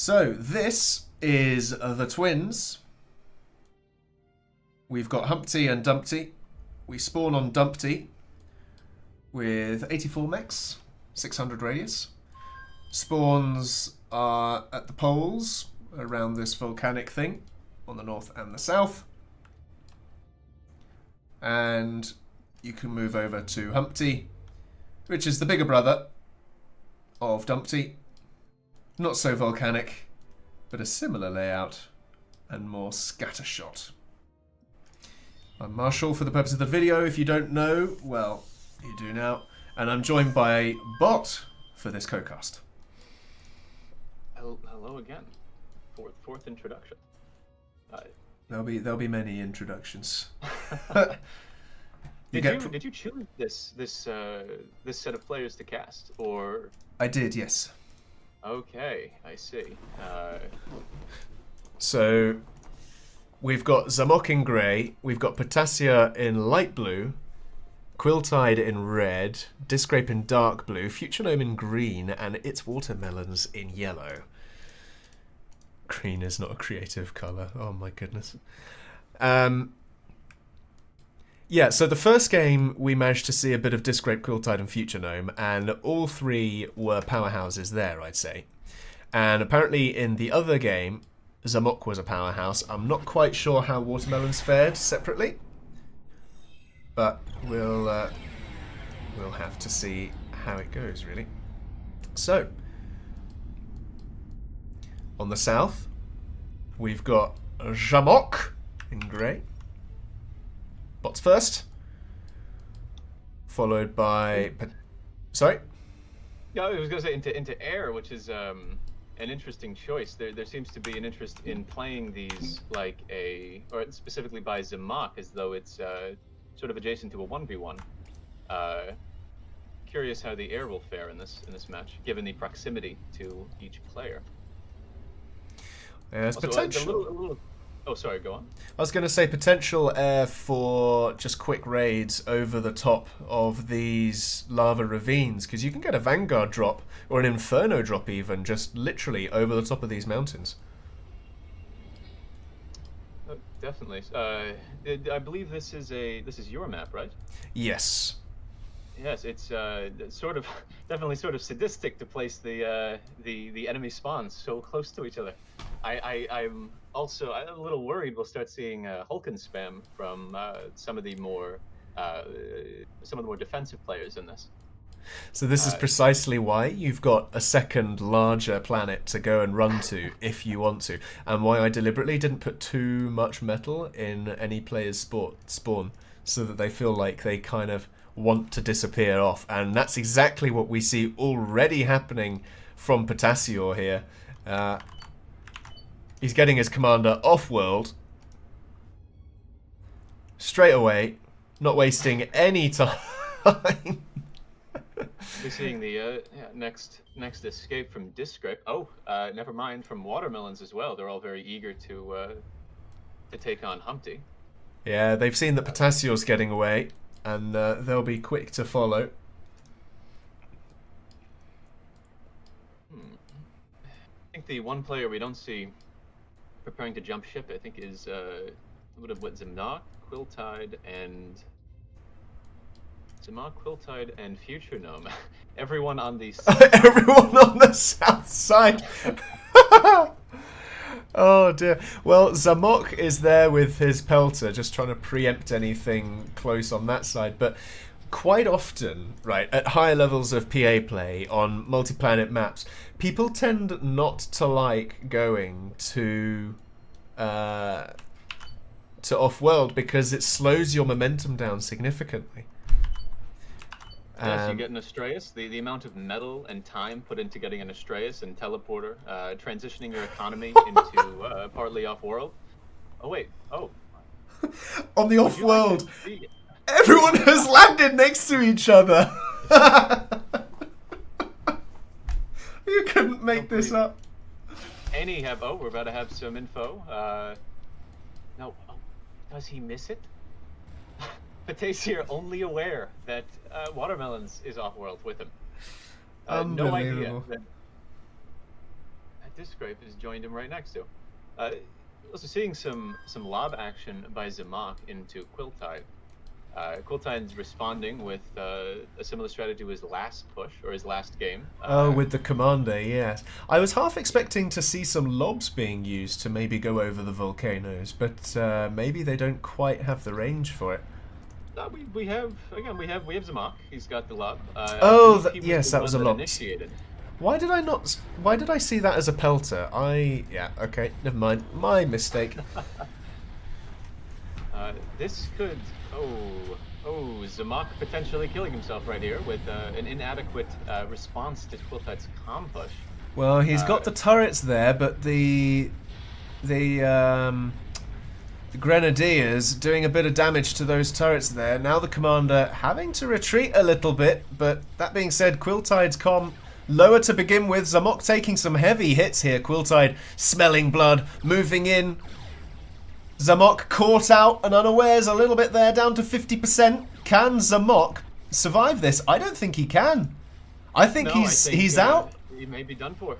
So this is the twins. We've got Humpty and Dumpty. We spawn on Dumpty with 84 mechs, 600 radius. Spawns are at the poles around this volcanic thing on the north and the south. And you can move over to Humpty, which is the bigger brother of Dumpty. Not so volcanic, but a similar layout and more scattershot. I'm Marshall for the purpose of the video. If you don't know, well, you do now. And I'm joined by Bot for this co-cast. Hello again. Fourth introduction. There'll be many introductions. Did you choose this set of players to cast, or? I did, yes. Okay, I see. So we've got Zamok in grey, we've got Potassia in light blue, Quilltide in red, Disgrape in dark blue, Future Gnome in green, and its watermelons in yellow. Green is not a creative colour. Oh my goodness. Yeah, so the first game we managed to see a bit of Disgrape, Quilltide and Future Gnome, and all three were powerhouses there, I'd say. And apparently in the other game, Zamok was a powerhouse. I'm not quite sure how watermelons fared separately, but we'll have to see how it goes, really. So, on the south, we've got Zamok in grey. Bots first, followed by... Sorry? No, I was going to say into air, which is an interesting choice. There seems to be an interest in playing these like or specifically by Zamok, as though it's sort of adjacent to a 1v1. Curious how the air will fare in this match, given the proximity to each player. There's also, potential. Oh, sorry, go on. I was going to say potential air for just quick raids over the top of these lava ravines, because you can get a Vanguard drop or an Inferno drop even, just literally over the top of these mountains. Definitely. I believe this is your map, right? Yes. Yes, it's definitely sort of sadistic to place the enemy spawns so close to each other. I'm also a little worried we'll start seeing Hulk and spam from some of the more defensive players in this. So this is precisely why you've got a second larger planet to go and run to if you want to, and why I deliberately didn't put too much metal in any player's spawn, so that they feel like they kind of want to disappear off. And that's exactly what we see already happening from Potassior here. He's getting his commander off-world straight away, not wasting any time. We're seeing the next escape from Disgrape. Oh, never mind, from watermelons as well. They're all very eager to take on Humpty. Yeah, they've seen that Potassior's getting away, and they'll be quick to follow. I think the one player we don't see preparing to jump ship, I think, is Zamok, Quilltide, and Future Gnome. Everyone on the everyone on the south side. Oh dear. Well, Zamok is there with his pelter, just trying to preempt anything close on that side. But quite often, right, at higher levels of PA play on multi-planet maps, people tend not to like going to off-world because it slows your momentum down significantly. Yes, you get an Astraeus. The amount of metal and time put into getting an Astraeus and teleporter, transitioning your economy into partly off-world. Oh wait, oh. On the off-world, everyone has landed next to each other. You couldn't make this up. We're about to have some info. No, does he miss it? Potassior only aware that Watermelons is off-world with him. No idea. Disgrape has joined him right next to. Also seeing some lob action by Zamak into Quiltide. Quiltide's responding with a similar strategy to his last push, or his last game. Oh, with the commander, yes. I was half expecting to see some lobs being used to maybe go over the volcanoes, but maybe they don't quite have the range for it. We have Zamak. He's got the lob. Oh, He was yes, the that one was a that lob. initiated. Why did I not? Why did I see that as a pelter? Yeah, okay, never mind. My mistake. This could. Zamak potentially killing himself right here with an inadequate response to Quiltide's calm push. Well, he's got the turrets there, but the Grenadiers doing a bit of damage to those turrets there. Now the commander having to retreat a little bit, but that being said, Quiltide's comm lower to begin with. Zamak taking some heavy hits here. Quiltide smelling blood, moving in. Zamak caught out and unawares a little bit there, down to 50%. Can Zamak survive this? I don't think he can. I think he's out. He may be done for.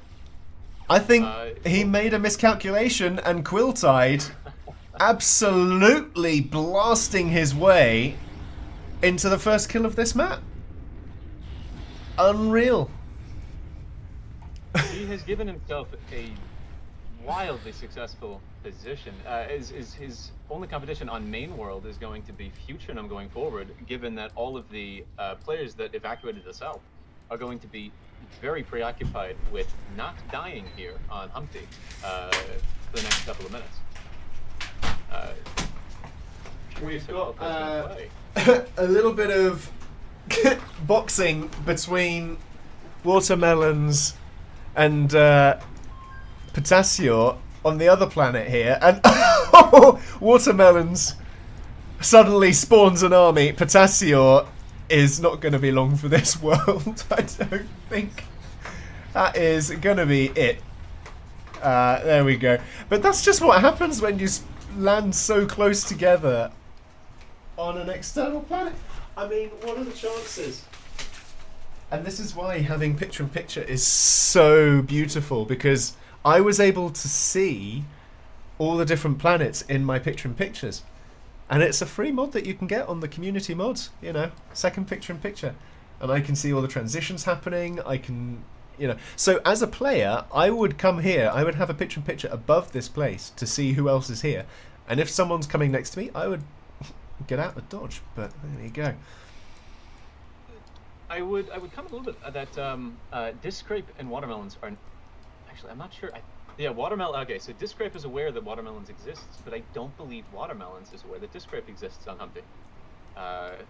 I think he made a miscalculation, and Quiltide absolutely blasting his way into the first kill of this map. Unreal. He has given himself a wildly successful position. His only competition on main world is going to be Futurenum going forward, given that all of the players that evacuated the south are going to be very preoccupied with not dying here on Humpty for the next couple of minutes. We've got a little bit of boxing between Watermelons and Potassior on the other planet here, and Watermelons suddenly spawns an army. Potassior is not going to be long for this world. I don't think that is going to be it. There we go. But that's just what happens when you land so close together on an external planet. I mean, what are the chances? And this is why having picture-in-picture is so beautiful, because I was able to see all the different planets in my picture-in-pictures. And it's a free mod that you can get on the community mods, you know, second picture-in-picture. And I can see all the transitions happening, I can, you know. So as a player, I would come here, I would have a picture-in-picture above this place to see who else is here. And if someone's coming next to me, I would get out the dodge, but there you go. I would comment a little bit that Discrape and Watermelons are... Actually, I'm not sure. Yeah, Watermelon... Okay, so Discrape is aware that Watermelons exists, but I don't believe Watermelons is aware that Discrape exists on Humpty. Let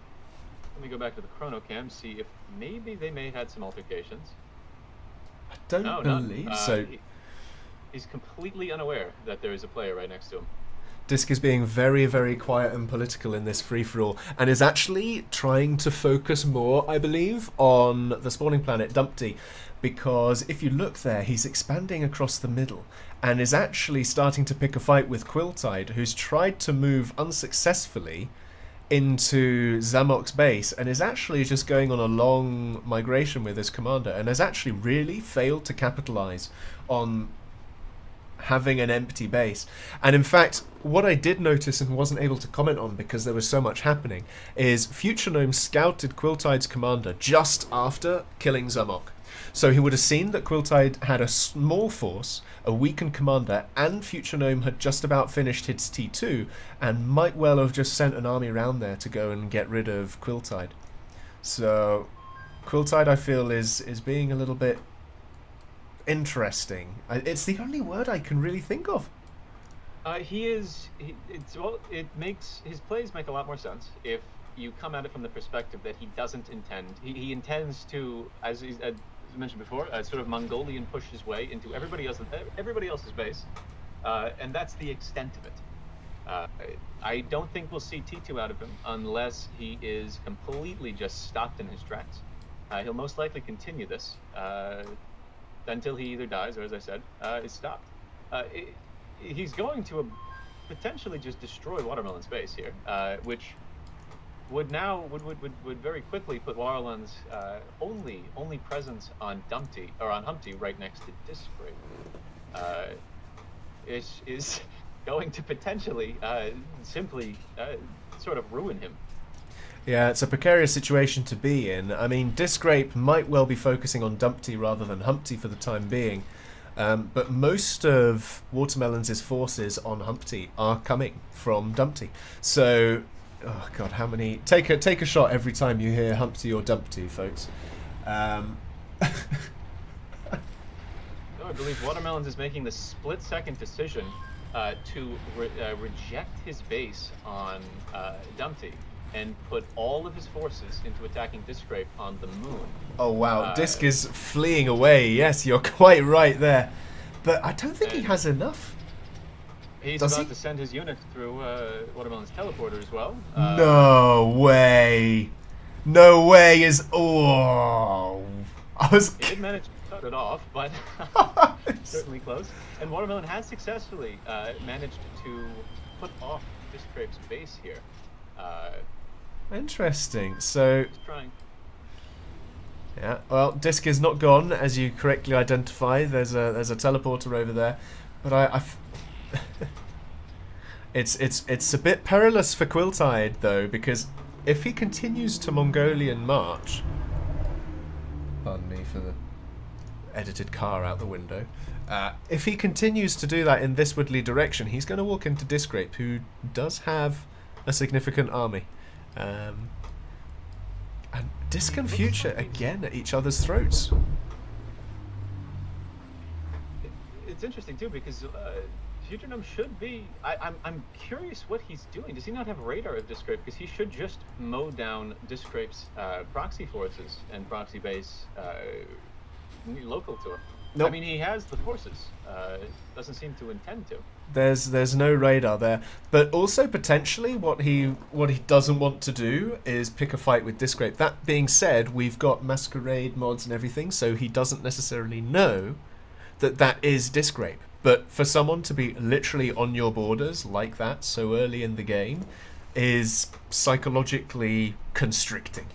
me go back to the Chronocam, see if maybe they may have had some altercations. I don't believe so. He's completely unaware that there is a player right next to him. Disc is being very, very quiet and political in this free-for-all, and is actually trying to focus more, I believe, on the spawning planet Dumpty, because if you look there, he's expanding across the middle, and is actually starting to pick a fight with Quiltide, who's tried to move unsuccessfully into Zamok's base, and is actually just going on a long migration with his commander, and has actually really failed to capitalize on having an empty base. And in fact, what I did notice and wasn't able to comment on because there was so much happening is Future Gnome scouted Quiltide's commander just after killing Zamok. So he would have seen that Quiltide had a small force, a weakened commander, and Future Gnome had just about finished its T2 and might well have just sent an army around there to go and get rid of Quiltide. So Quiltide, I feel, is being a little bit interesting. It's the only word I can really think of. It makes his plays make a lot more sense if you come at it from the perspective that he doesn't intend. He intends to, as mentioned before, sort of Mongolian push his way into everybody else's base, and that's the extent of it. I don't think we'll see T2 out of him unless he is completely just stopped in his tracks. He'll most likely continue this until he either dies or, as I said, is stopped. He's going to potentially just destroy Watermelon's base here, which would very quickly put Watermelon's only presence on Humpty right next to Discrape. is going to potentially simply sort of ruin him. Yeah, it's a precarious situation to be in. I mean, Disgrape might well be focusing on Dumpty rather than Humpty for the time being. But most of Watermelon's forces on Humpty are coming from Dumpty. So, oh god, how many? Take a shot every time you hear Humpty or Dumpty, folks. No, I believe Watermelons is making the split-second decision to reject his base on Dumpty and put all of his forces into attacking Disgrape on the moon. Oh wow, Disc is fleeing away. Yes, you're quite right there. But I don't think he has enough. He's about to send his unit through Watermelon's teleporter as well. No way. No way is... Oh. He did manage to cut it off, but certainly close. And Watermelon has successfully managed to put off Disgrape's base here. Interesting. So... He's trying. Yeah, well, Disc is not gone, as you correctly identify. There's a teleporter over there. But it's a bit perilous for Quiltide, though, because if he continues to Mongolian march... Pardon me for the edited car out the window. If he continues to do that in this woodly direction, he's going to walk into Disgrape, who does have a significant army. And Disc and Future, again, at each other's throats. It's interesting, too, because Future Gnome should be... I'm curious what he's doing. Does he not have radar of Disgrape? Because he should just mow down Disgrape's proxy forces and proxy base local to him. Nope. I mean, he has the forces. Doesn't seem to intend to. There's no radar there, but also potentially what he doesn't want to do is pick a fight with Disgrape. That being said, we've got Masquerade mods and everything, so he doesn't necessarily know that is Disgrape. But for someone to be literally on your borders like that so early in the game is psychologically constricting.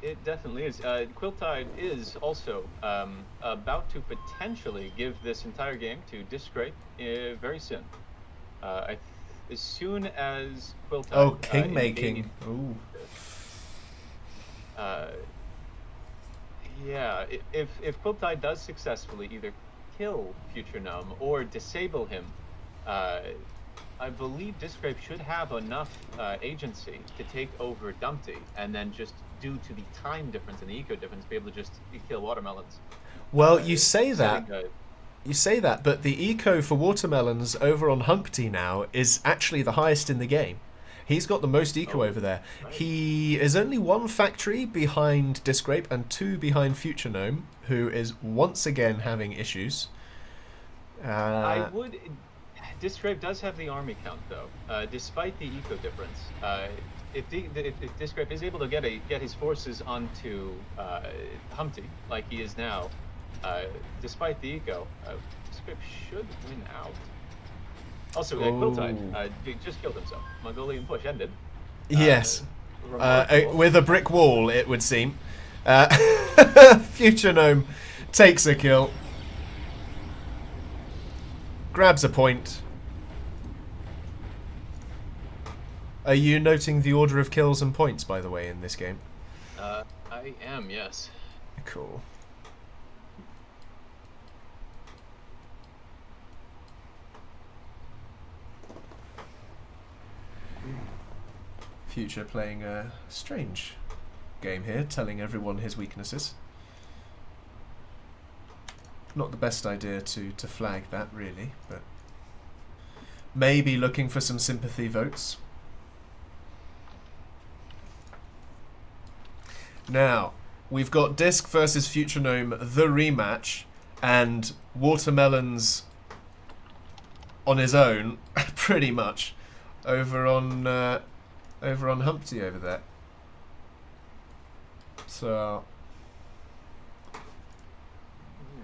It definitely is. Quiltide is also about to potentially give this entire game to Disgrape very soon. As soon as Quiltide... Oh, king making. Ooh. Yeah, if Quiltide does successfully either kill Future Gnome or disable him, I believe Disgrape should have enough agency to take over Dumpty, and then just due to the time difference and the eco difference, be able to just kill Watermelons. Well, you say that, but the eco for Watermelons over on Humpty now is actually the highest in the game. He's got the most eco over there. Right. He is only one factory behind Disgrape and 2 behind Future Gnome, who is once again having issues. Disgrape does have the army count, though, despite the eco difference. If Disgrape is able to get his forces onto Humpty, like he is now, despite the eco, Disgrape should win out. Also, Quiltide just killed himself. Mongolian push ended. Yes. With a brick wall, it would seem. Future Gnome takes a kill. Grabs a point. Are you noting the order of kills and points, by the way, in this game? I am, yes. Cool. Future playing a strange game here, telling everyone his weaknesses. Not the best idea to flag that, really, but maybe looking for some sympathy votes. Now, we've got Disc versus Future Gnome, the rematch, and Watermelons on his own, pretty much, over on Humpty over there. So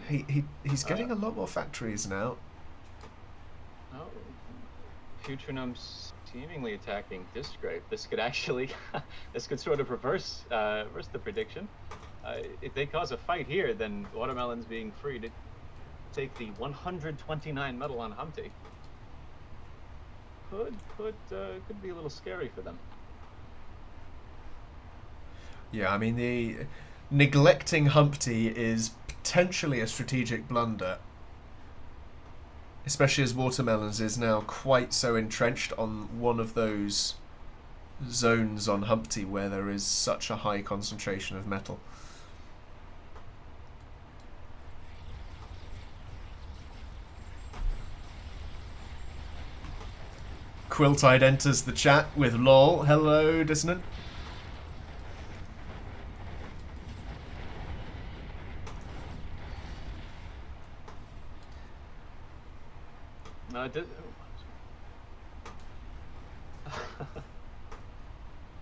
he's getting a lot more factories now. Oh, Future Gnome's seemingly attacking Disgrape. This could actually, this could sort of reverse the prediction. If they cause a fight here, then Watermelon's being freed. take the 129 metal on Humpty could be a little scary for them. Yeah, I mean, the neglecting Humpty is potentially a strategic blunder, especially as Watermelons is now quite so entrenched on one of those zones on Humpty where there is such a high concentration of metal. Quiltide enters the chat with lol. Hello, Dissonant.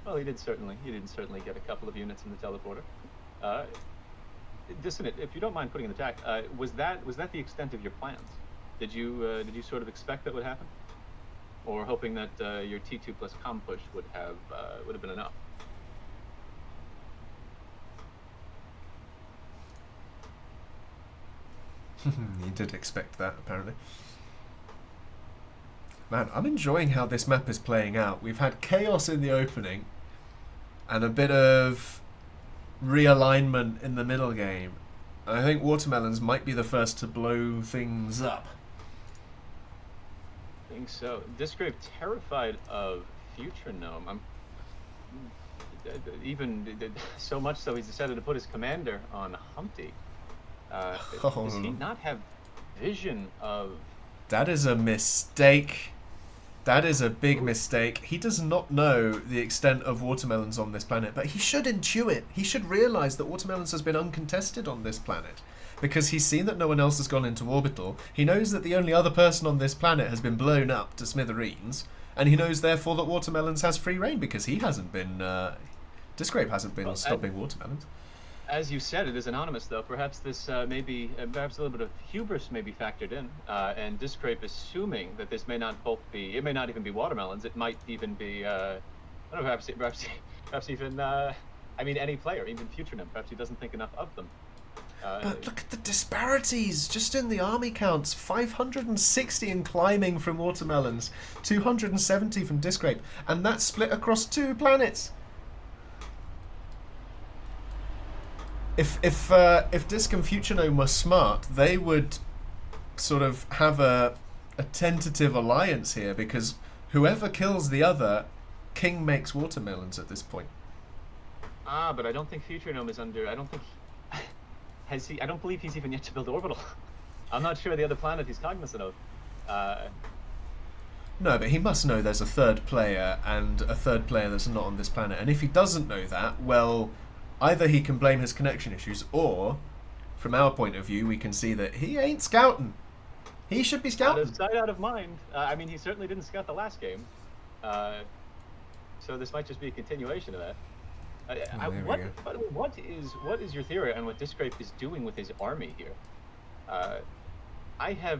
Well, he did certainly get a couple of units in the teleporter. Dissonant, if you don't mind putting in the chat, was that the extent of your plans? Did you sort of expect that would happen, or hoping that your T2 plus com push would have been enough? You did expect that, apparently. Man, I'm enjoying how this map is playing out. We've had chaos in the opening and a bit of realignment in the middle game. I think Watermelons might be the first to blow things up. I think so. Disgrape terrified of Future Gnome. I'm even so much so he's decided to put his commander on Humpty. Does he not have vision of... That is a mistake. That is a big mistake. He does not know the extent of Watermelons on this planet, but he should intuit. He should realise that Watermelons has been uncontested on this planet, because he's seen that no one else has gone into Orbital. He knows that the only other person on this planet has been blown up to smithereens, and he knows therefore that Watermelons has free reign, because he hasn't been... Disgrape hasn't been stopping Watermelons. As you said, it is anonymous, though. Perhaps this perhaps a little bit of hubris may be factored in, and Disgrape assuming that this may not it may not even be Watermelons. It might even be, I don't know, perhaps even, I mean, any player, even Future Gnome. Perhaps he doesn't think enough of them. But look at the disparities just in the army counts. 560 in climbing from Watermelons, 270 from Disgrape, and that's split across 2 planets. If Disc and Future Gnome were smart, they would sort of have a tentative alliance here, because whoever kills the other, King makes Watermelons at this point. But I don't think Future Gnome is under... I don't think... I don't believe he's even yet to build Orbital. I'm not sure the other planet he's cognizant of. No, but he must know there's a third player, and a third player that's not on this planet. And if he doesn't know that, well... Either he can blame his connection issues, or, from our point of view, we can see that he ain't scouting. He should be scouting. Out of sight, out of mind. I mean, he certainly didn't scout the last game. So this might just be a continuation of that. What is your theory on what Disgrape is doing with his army here?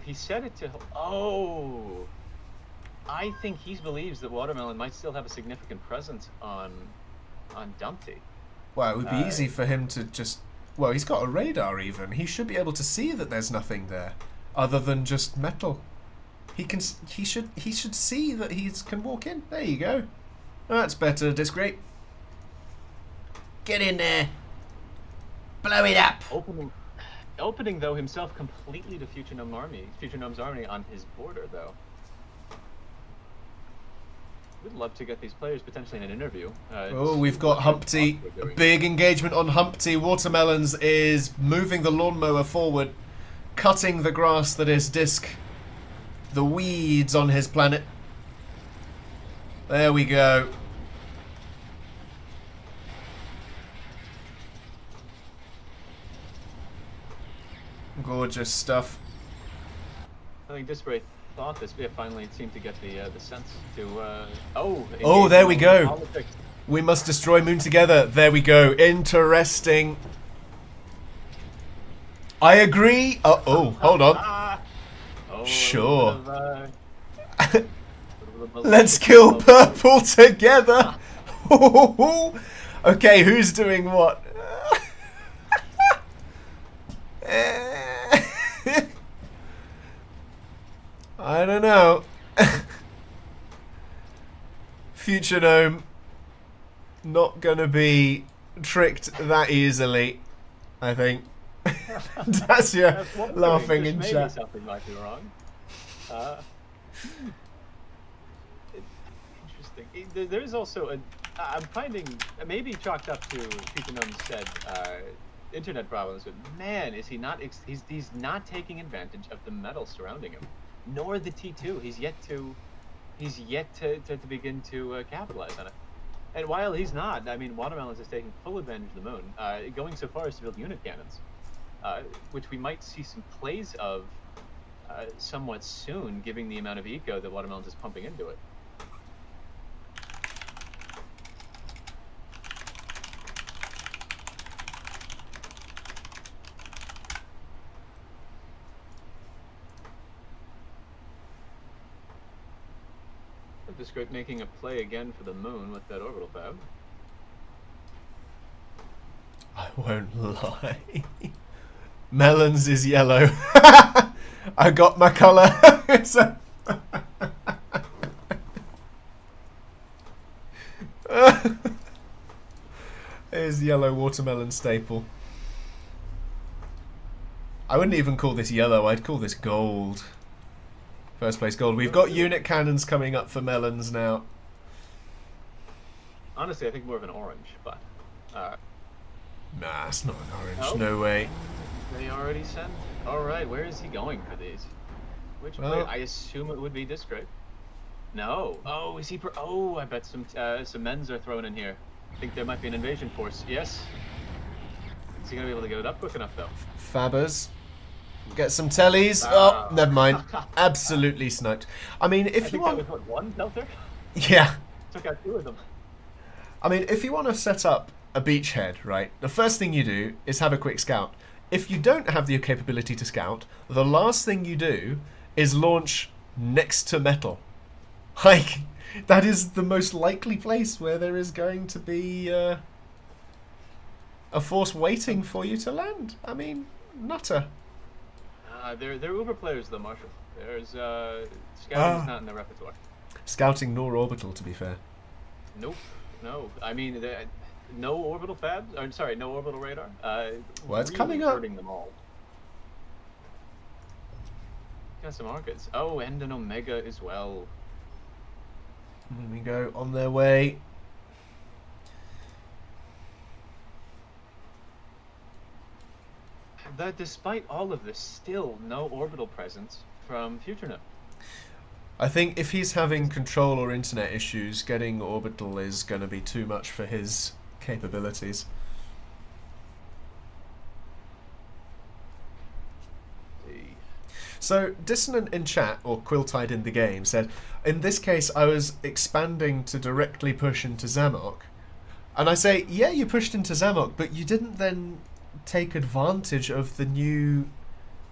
He said it to... Oh! I think he believes that Watermelon might still have a significant presence on Dumpty. Well, it would be easy for him to just... Well, he's got a radar even. He should be able to see that there's nothing there other than just metal. He should see that he can walk in. There you go. That's better, Disgrape. Get in there. Blow it up. Opening though himself completely to Future Gnome's army on his border though. We'd love to get these players potentially in an interview. We've got Humpty. Big engagement on Humpty. Watermelons is moving the lawnmower forward, cutting the grass that is Disc. The weeds on his planet. There we go. Gorgeous stuff. I think Disgrape thought this. We have finally seemed to get the sense to there we go. Politics. We must destroy Moon together. There we go. Interesting. I agree. Hold on. Sure. Let's kill purple together. Okay, who's doing what? I don't know. Future Gnome not gonna be tricked that easily, I think. Dacia That's wondering. laughing Just in maybe chat. something might be wrong. Interesting. There's also a. I'm finding maybe chalked up to Future Gnome said internet problems, but man, is he not? He's not taking advantage of the metal surrounding him, nor the T2. He's yet to begin to capitalize on it. And while he's not, I mean, Watermelons is taking full advantage of the moon, going so far as to build unit cannons, which we might see some plays of somewhat soon, given the amount of eco that Watermelons is pumping into it. This great making a play again for the moon with that orbital fab. I won't lie. Melons is yellow. I got my colour. It's a Here's yellow watermelon staple. I wouldn't even call this yellow, I'd call this gold. First place gold. We've got unit cannons coming up for melons now. Honestly, I think more of an orange, but... Nah, it's not an orange. Oh. No way. They already sent? Alright, where is he going for these? Which way? I assume it would be this grape. No. Oh, is he... Oh, I bet some men's are thrown in here. I think there might be an invasion force. Yes. Is he going to be able to get it up quick enough, though? Fabbers. Get some tellies. Oh, never mind. Absolutely sniped. I mean, if you want... that was, what, one filter? Yeah. Took out two of them. I mean, if you want to set up a beachhead, right, the first thing you do is have a quick scout. If you don't have the capability to scout, the last thing you do is launch next to metal. Like, that is the most likely place where there is going to be a force waiting for you to land. I mean, nutter. They're uber players, though, Marshall. There's scouting is not in their repertoire. Scouting nor orbital, to be fair. Nope. No. I mean, no orbital fabs. Or, sorry, no orbital radar. Well, it's really coming up. hurting them all. Got some markets. Oh, and an Omega as well. There we go, on their way. That despite all of this, still no orbital presence from FutureNet. I think if he's having control or internet issues, getting orbital is going to be too much for his capabilities. So, Dissonant in chat, or Quiltide in the game, said, in this case I was expanding to directly push into Zamok. And I say, yeah, you pushed into Zamok, but you didn't then take advantage of the new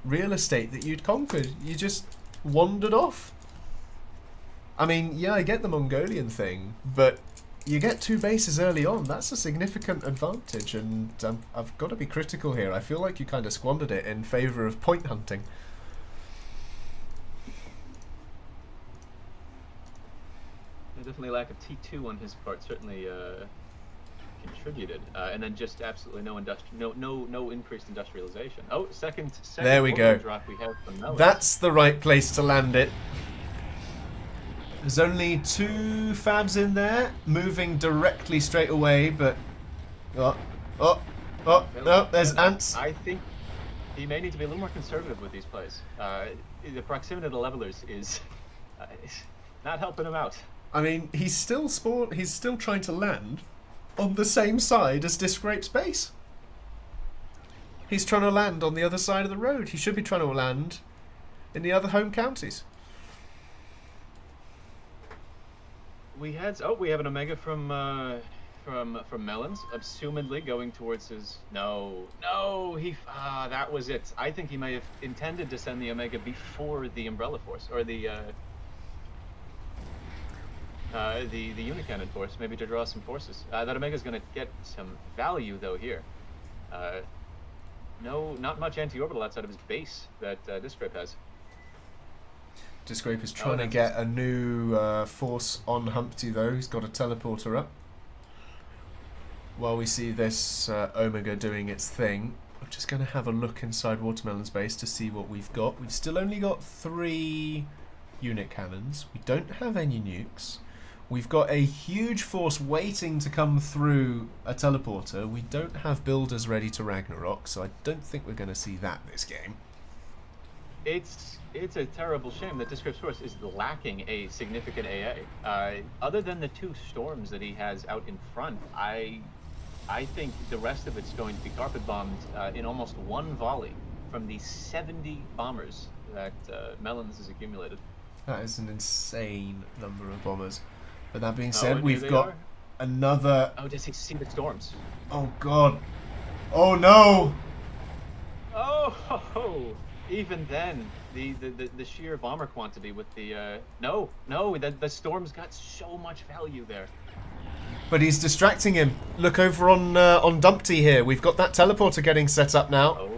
real estate that you'd conquered. You just wandered off. I mean, yeah, I get the Mongolian thing, but you get two bases early on. That's a significant advantage, and I've got to be critical here. I feel like you kind of squandered it in favour of point hunting. Definitely lack of T2 on his part certainly contributed, and then just absolutely no increased industrialization. Oh, second there we go. Drop we have from Mellis. That's the right place to land it. There's only two fabs in there, moving directly straight away, but no, there's ants. I think he may need to be a little more conservative with these plays. The proximity of the levelers is not helping him out. I mean, he's still trying to land on the same side as Discrape's base. He's trying to land on the other side of the road. He should be trying to land in the other home counties. We have an Omega from Melons, assumedly going towards his that was it. I think he may have intended to send the Omega before the Umbrella Force or the Unicannon force, maybe to draw some forces. That Omega's going to get some value though here. Not much anti-orbital outside of his base that Discrape has. Disgrape is trying to get a new force on Humpty though. He's got a teleporter up. While we see this Omega doing its thing, I'm just going to have a look inside Watermelon's base to see what we've got. We've still only got 3 unit cannons. We don't have any nukes. We've got a huge force waiting to come through a teleporter. We don't have builders ready to Ragnarok, so I don't think we're going to see that this game. It's a terrible shame that Disgrape's force is lacking a significant AA. Other than the 2 storms that he has out in front, I think the rest of it's going to be carpet bombed in almost one volley from the 70 bombers that Melons has accumulated. That is an insane number of bombers. But that being said, we've got another... Oh, does he see the storms? Oh, God. Oh, no! Oh, even then, the sheer bomber quantity with the... No, the storms got so much value there. But he's distracting him. Look over on Dumpty here. We've got that teleporter getting set up now. Oh.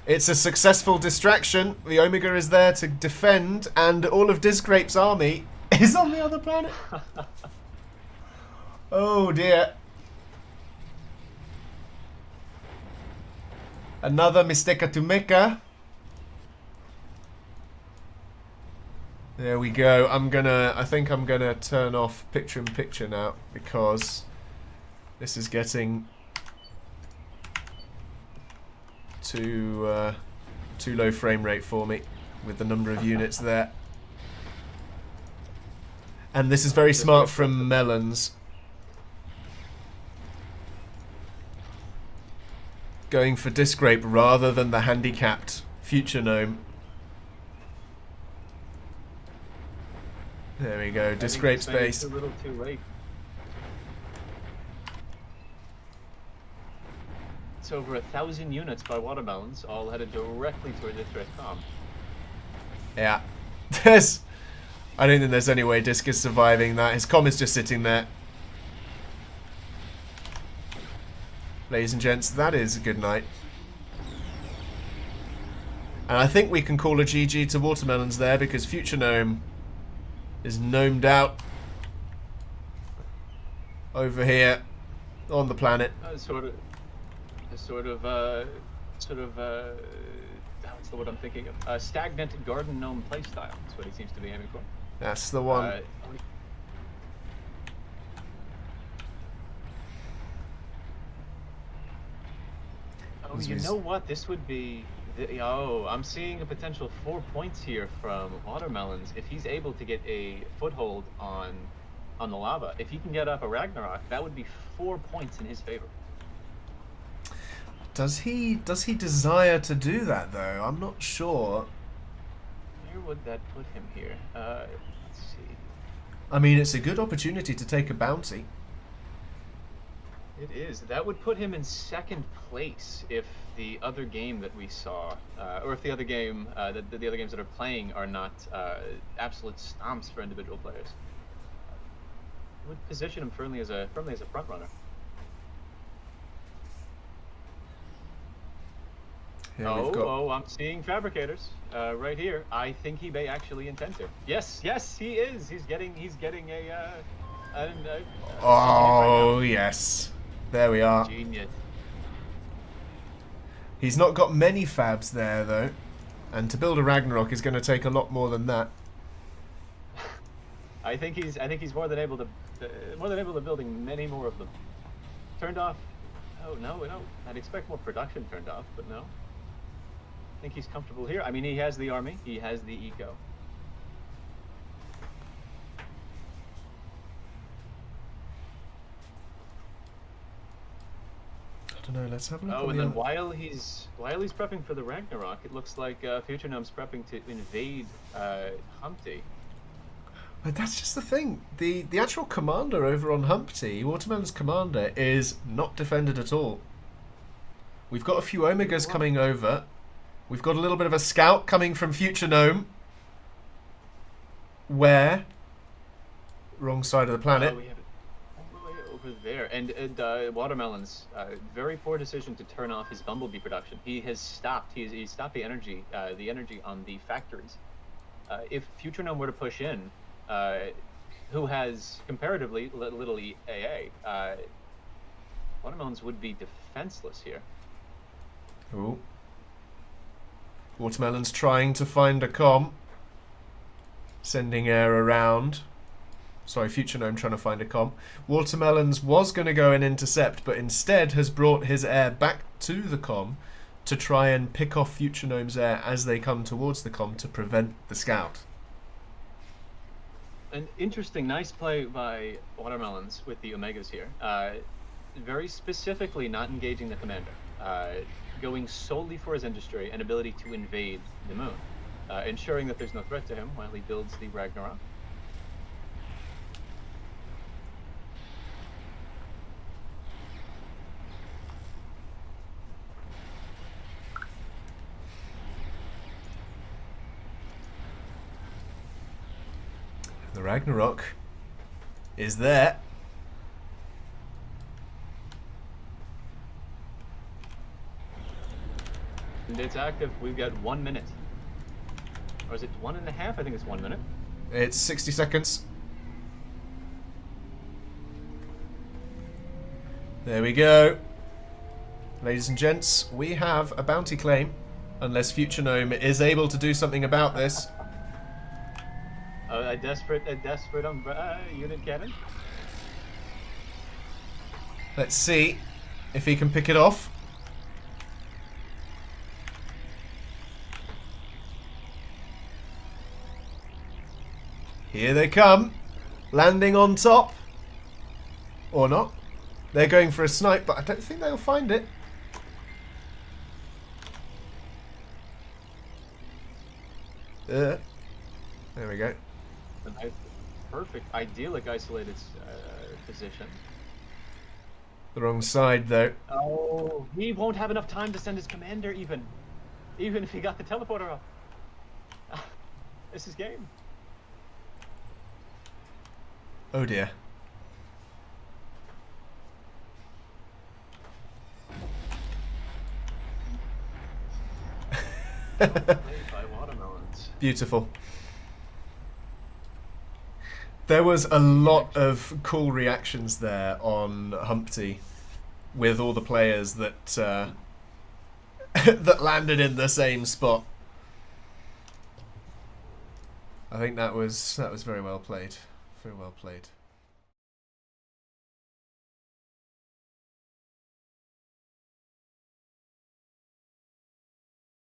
It's a successful distraction. The Omega is there to defend, and all of Disgrape's army is on the other planet. Oh dear. Another mistake to make. There we go. I think I'm gonna turn off picture-in-picture now because this is getting too low frame rate for me with the number of units there. And this is very smart from Melons. Going for Disgrape rather than the handicapped future gnome. There we go, Disgrape's base. A little too late. It's over 1,000 units by Watermelons, all headed directly toward the threat com. Yeah. I don't think there's any way Disc is surviving that. His comm is just sitting there. Ladies and gents, that is a good night. And I think we can call a GG to Watermelons there because Future Gnome is gnomed out over here on the planet. What's the word I'm thinking of? Stagnant garden gnome playstyle. That's what he seems to be aiming for. That's the one. Oh, you know what? This would be... I'm seeing a potential 4 points here from Watermelons. If he's able to get a foothold on the lava, if he can get up a Ragnarok, that would be 4 points in his favor. Does he desire to do that though? I'm not sure. Where would that put him here? Let's see. I mean, it's a good opportunity to take a bounty. It is. That would put him in 2nd place if the other game that we saw, or if the other game, the other games that are playing are not absolute stomps for individual players. It would position him firmly as a front runner. Here I'm seeing fabricators right here. I think he may actually intend to. Yes, he is. He's getting a. Oh yes, there we are. Genius. He's not got many fabs there though, and to build a Ragnarok is going to take a lot more than that. I think he's more than able to building many more of them. Turned off. Oh no. I'd expect more production turned off, but no. I think he's comfortable here. I mean, he has the army, he has the eco. I don't know. Let's have a look. Oh, and then while he's prepping for the Ragnarok, it looks like Future Gnome's prepping to invade Humpty. But that's just the thing. The actual commander over on Humpty, Watermelon's commander, is not defended at all. We've got a few Omegas coming over. We've got a little bit of a scout coming from Future Gnome. Where? Wrong side of the planet. We have it all the way over there. And Watermelon's very poor decision to turn off his bumblebee production. He has stopped. He's stopped the energy on the factories. If Future Gnome were to push in, who has comparatively little AA, Watermelons would be defenseless here. Ooh. Watermelon's trying to find a comm. Sending air around. Sorry, Future Gnome trying to find a comm. Watermelons was going to go and intercept, but instead has brought his air back to the comm to try and pick off Future Gnome's air as they come towards the comm to prevent the scout. An interesting, nice play by Watermelons with the Omegas here. Very specifically not engaging the commander. Going solely for his industry and ability to invade the moon. Ensuring that there's no threat to him while he builds the Ragnarok. The Ragnarok is there. And it's active. We've got 1 minute. Or is it 1.5? I think it's 1 minute. It's 60 seconds. There we go. Ladies and gents, we have a bounty claim. Unless Future Gnome is able to do something about this. A desperate unit cannon. Let's see if he can pick it off. Here they come. Landing on top. Or not. They're going for a snipe, but I don't think they'll find it. There we go. A nice, perfect, idyllic, isolated position. The wrong side, though. Oh, he won't have enough time to send his commander, even if he got the teleporter up. This is game. Oh dear. Played by Watermelons. Beautiful. There was a lot of cool reactions there on Humpty with all the players that that landed in the same spot. I think that was very well played. Very well played.